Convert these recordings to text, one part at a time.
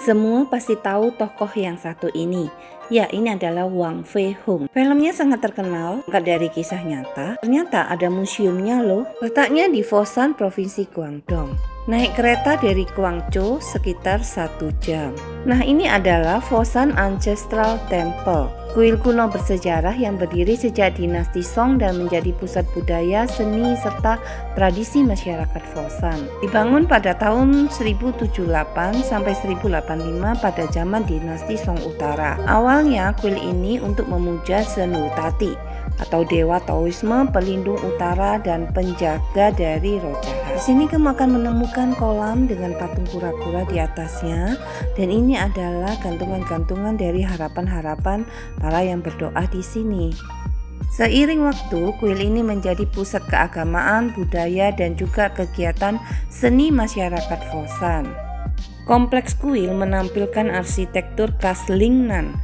Semua pasti tahu tokoh yang satu ini. Ya, ini adalah Wang Fei Hung. Filmnya sangat terkenal, angkat dari kisah nyata. Ternyata ada museumnya loh. Letaknya di Foshan, Provinsi Guangdong. Naik kereta dari Guangzhou sekitar 1 jam. Nah, ini adalah Foshan Ancestral Temple. Kuil kuno bersejarah yang berdiri sejak dinasti Song dan menjadi pusat budaya, seni, serta tradisi masyarakat Foshan. Dibangun pada tahun 1078 sampai 1085 pada zaman dinasti Song Utara. Awalnya kuil ini untuk memuja Shen Wutati atau dewa Taoisme, pelindung utara dan penjaga dari roh jahat. Di sini kamu akan menemukan kolam dengan patung kura-kura di atasnya, dan ini adalah gantungan-gantungan dari harapan-harapan para yang berdoa di sini. Seiring waktu, kuil ini menjadi pusat keagamaan, budaya, dan juga kegiatan seni masyarakat Foshan. Kompleks kuil menampilkan arsitektur khas Lingnan,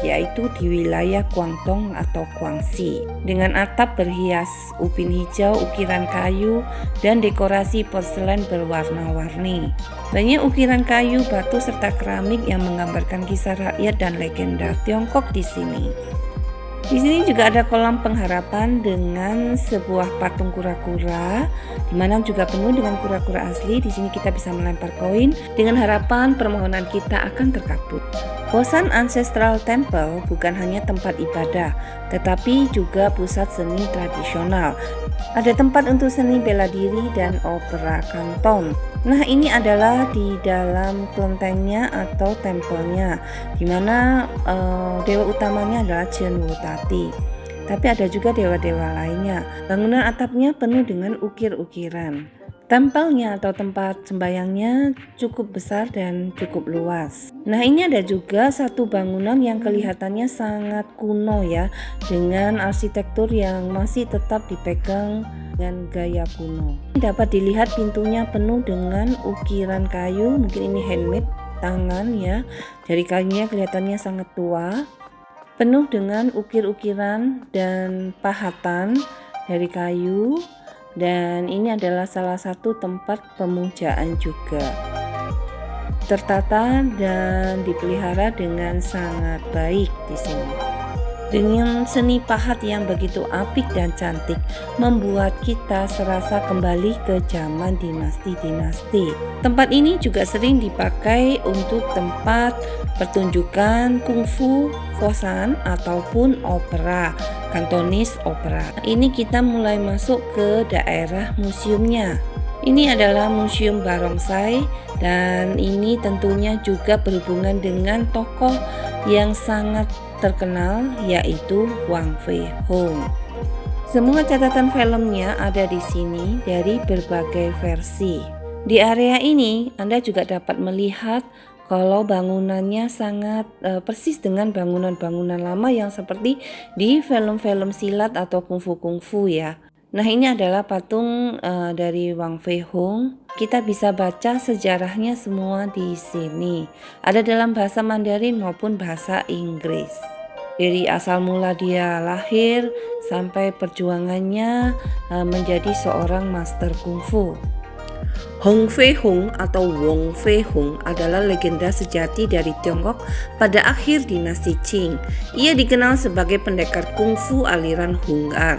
yaitu di wilayah Guangdong atau Guangxi, dengan atap berhias upin hijau, ukiran kayu, dan dekorasi porselen berwarna-warni. Banyak ukiran kayu, batu, serta keramik yang menggambarkan kisah rakyat dan legenda Tiongkok di sini. Di sini juga ada kolam pengharapan dengan sebuah patung kura-kura, di mana juga penuh dengan kura-kura asli. Di sini kita bisa melempar koin dengan harapan permohonan kita akan terkabul. Foshan Ancestral Temple bukan hanya tempat ibadah, tetapi juga pusat seni tradisional. Ada tempat untuk seni bela diri dan opera kanton. Nah, ini adalah di dalam kelentengnya atau tempelnya, di mana dewa utamanya adalah Shen Wutati. Tapi ada juga dewa-dewa lainnya. Bangunan atapnya penuh dengan ukir-ukiran. Tempelnya atau tempat sembayangnya cukup besar dan cukup luas. Nah, ini ada juga satu bangunan yang kelihatannya sangat kuno ya, dengan arsitektur yang masih tetap dipegang dengan gaya kuno. Dapat dilihat pintunya penuh dengan ukiran kayu, mungkin ini handmade tangan ya. Dari kayunya kelihatannya sangat tua, penuh dengan ukir-ukiran dan pahatan dari kayu. Dan ini adalah salah satu tempat pemujaan juga. Tertata dan dipelihara dengan sangat baik di sini. Dengan seni pahat yang begitu apik dan cantik, membuat kita serasa kembali ke zaman dinasti-dinasti. Tempat ini juga sering dipakai untuk tempat pertunjukan kungfu Foshan ataupun opera, Cantonese opera. Ini kita mulai masuk ke daerah museumnya. Ini adalah Museum Barongsai, dan ini tentunya juga berhubungan dengan tokoh yang sangat terkenal, yaitu Wang Fei Hung. Semua catatan filmnya ada di sini dari berbagai versi. Di area ini Anda juga dapat melihat kalau bangunannya sangat persis dengan bangunan-bangunan lama yang seperti di film-film silat atau kungfu ya. Nah, ini adalah patung dari Wang Fei Hung. Kita bisa baca sejarahnya semua di sini. Ada dalam bahasa Mandarin maupun bahasa Inggris. Dari asal mula dia lahir sampai perjuangannya menjadi seorang master kungfu. Hong Fei Hung atau Wong Fei Hung adalah legenda sejati dari Tiongkok pada akhir dinasti Qing. Ia dikenal sebagai pendekar kungfu aliran Hung Ar,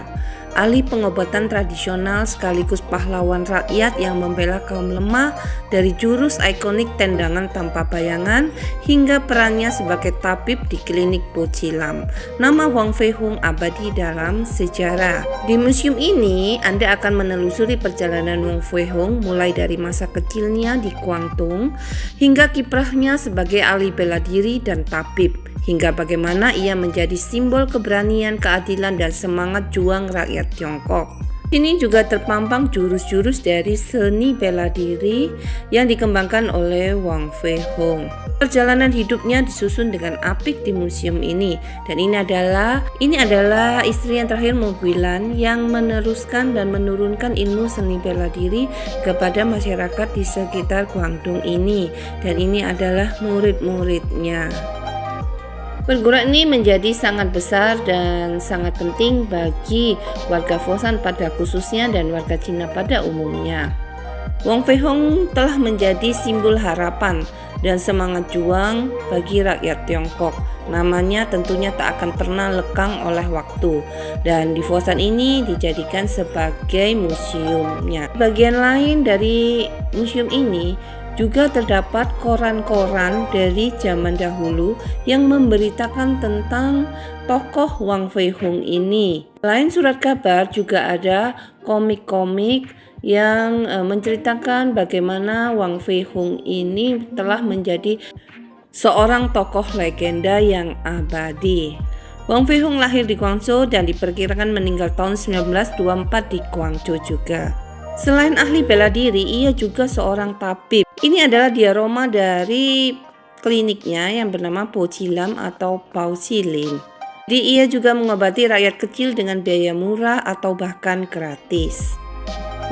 ahli pengobatan tradisional sekaligus pahlawan rakyat yang membela kaum lemah, dari jurus ikonik tendangan tanpa bayangan hingga perannya sebagai tabib di klinik Bocilam. Nama Wang Fei Hung abadi dalam sejarah. Di museum ini Anda akan menelusuri perjalanan Wang Fei Hung mulai dari masa kecilnya di Guangdong hingga kiprahnya sebagai ahli bela diri dan tabib, hingga bagaimana ia menjadi simbol keberanian, keadilan, dan semangat juang rakyat Tiongkok. Ini juga terpampang jurus-jurus dari seni bela diri yang dikembangkan oleh Wang Fei Hung. Perjalanan hidupnya disusun dengan apik di museum ini, dan ini adalah istri yang terakhir Muguilan yang meneruskan dan menurunkan ilmu seni bela diri kepada masyarakat di sekitar Guangdong ini, dan ini adalah murid-muridnya. Perguruan ini menjadi sangat besar dan sangat penting bagi warga Foshan pada khususnya dan warga Cina pada umumnya. Wang Fei Hung telah menjadi simbol harapan dan semangat juang bagi rakyat Tiongkok. Namanya tentunya tak akan pernah lekang oleh waktu, dan di Foshan ini dijadikan sebagai museumnya. Bagian lain dari museum ini juga terdapat koran-koran dari zaman dahulu yang memberitakan tentang tokoh Wang Fei Hung ini. Selain surat kabar, juga ada komik-komik yang menceritakan bagaimana Wang Fei Hung ini telah menjadi seorang tokoh legenda yang abadi. Wang Fei Hung lahir di Guangzhou dan diperkirakan meninggal tahun 1924 di Guangzhou juga. Selain ahli bela diri, ia juga seorang tabib. Ini adalah diorama dari kliniknya yang bernama Po Cilam atau Pao Cilin. Ia juga mengobati rakyat kecil dengan biaya murah atau bahkan gratis.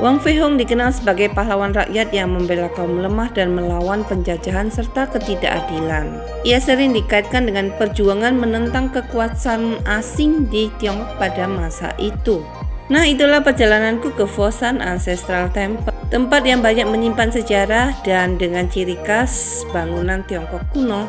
Wang Fei Hung dikenal sebagai pahlawan rakyat yang membela kaum lemah dan melawan penjajahan serta ketidakadilan. Ia sering dikaitkan dengan perjuangan menentang kekuasaan asing di Tiongkok pada masa itu. Nah, itulah perjalananku ke Foshan Ancestral Temple, tempat yang banyak menyimpan sejarah dan dengan ciri khas bangunan Tiongkok kuno.